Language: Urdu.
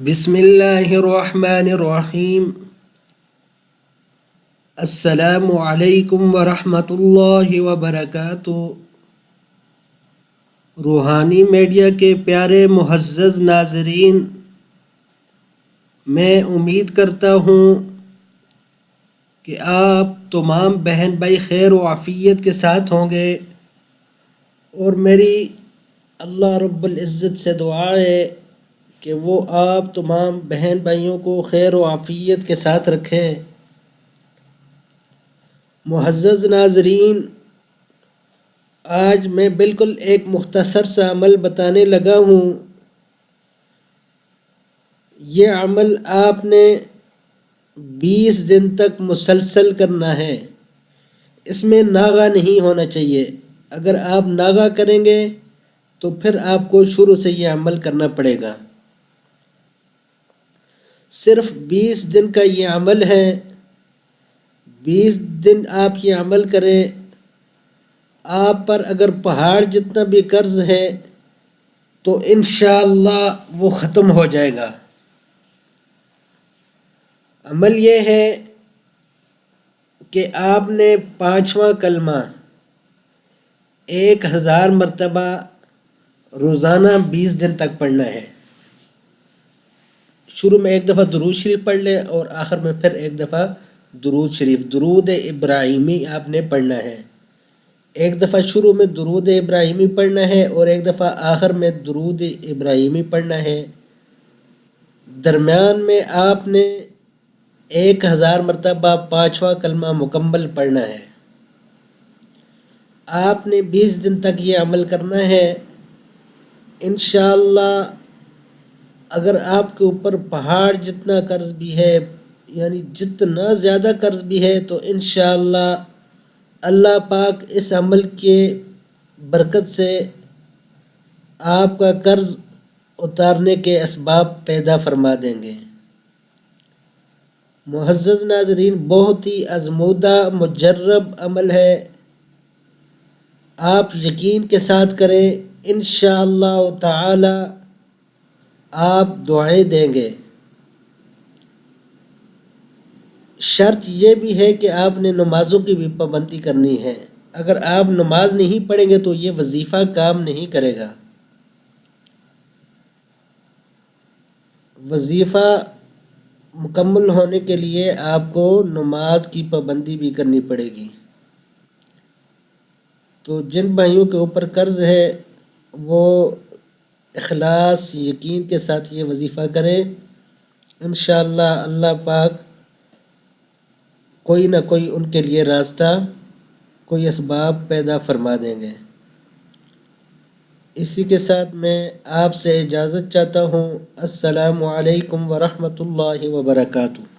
بسم اللہ الرحمن الرحیم۔ السلام علیکم ورحمۃ اللہ وبرکاتہ۔ روحانی میڈیا کے پیارے معزز ناظرین، میں امید کرتا ہوں کہ آپ تمام بہن بھائی خیر و عافیت کے ساتھ ہوں گے، اور میری اللہ رب العزت سے دعا ہے کہ وہ آپ تمام بہن بھائیوں کو خیر و عافیت کے ساتھ رکھیں۔ معزز ناظرین، آج میں بالکل ایک مختصر سا عمل بتانے لگا ہوں۔ یہ عمل آپ نے 20 دن تک مسلسل کرنا ہے۔ اس میں ناغہ نہیں ہونا چاہیے۔ اگر آپ ناغہ کریں گے تو پھر آپ کو شروع سے یہ عمل کرنا پڑے گا۔ صرف 20 دن کا یہ عمل ہے۔ 20 دن آپ یہ عمل کریں، آپ پر اگر پہاڑ جتنا بھی قرض ہے تو انشاءاللہ وہ ختم ہو جائے گا۔ عمل یہ ہے کہ آپ نے 5واں کلمہ 1000 مرتبہ روزانہ 20 دن تک پڑھنا ہے۔ شروع میں ایک دفعہ درود شریف پڑھ لیں اور آخر میں پھر ایک دفعہ درود شریف، درود ابراہیمی آپ نے پڑھنا ہے۔ ایک دفعہ شروع میں درود ابراہیمی پڑھنا ہے اور ایک دفعہ آخر میں درود ابراہیمی پڑھنا ہے۔ درمیان میں آپ نے 1000 مرتبہ 5واں کلمہ مکمل پڑھنا ہے۔ آپ نے 20 دن تک یہ عمل کرنا ہے۔ انشاءاللہ اگر آپ کے اوپر پہاڑ جتنا قرض بھی ہے، یعنی جتنا زیادہ قرض بھی ہے، تو انشاءاللہ اللہ پاک اس عمل کے برکت سے آپ کا قرض اتارنے کے اسباب پیدا فرما دیں گے۔ معزز ناظرین، بہت ہی آزمودہ مجرب عمل ہے۔ آپ یقین کے ساتھ کریں، انشاءاللہ تعالی آپ دعائیں دیں گے۔ شرط یہ بھی ہے کہ آپ نے نمازوں کی بھی پابندی کرنی ہے۔ اگر آپ نماز نہیں پڑھیں گے تو یہ وظیفہ کام نہیں کرے گا۔ وظیفہ مکمل ہونے کے لیے آپ کو نماز کی پابندی بھی کرنی پڑے گی۔ تو جن بھائیوں کے اوپر قرض ہے وہ اخلاص یقین کے ساتھ یہ وظیفہ کریں۔ انشاءاللہ اللہ پاک کوئی نہ کوئی ان کے لیے راستہ، کوئی اسباب پیدا فرما دیں گے۔ اسی کے ساتھ میں آپ سے اجازت چاہتا ہوں۔ السلام علیکم ورحمۃ اللہ وبرکاتہ۔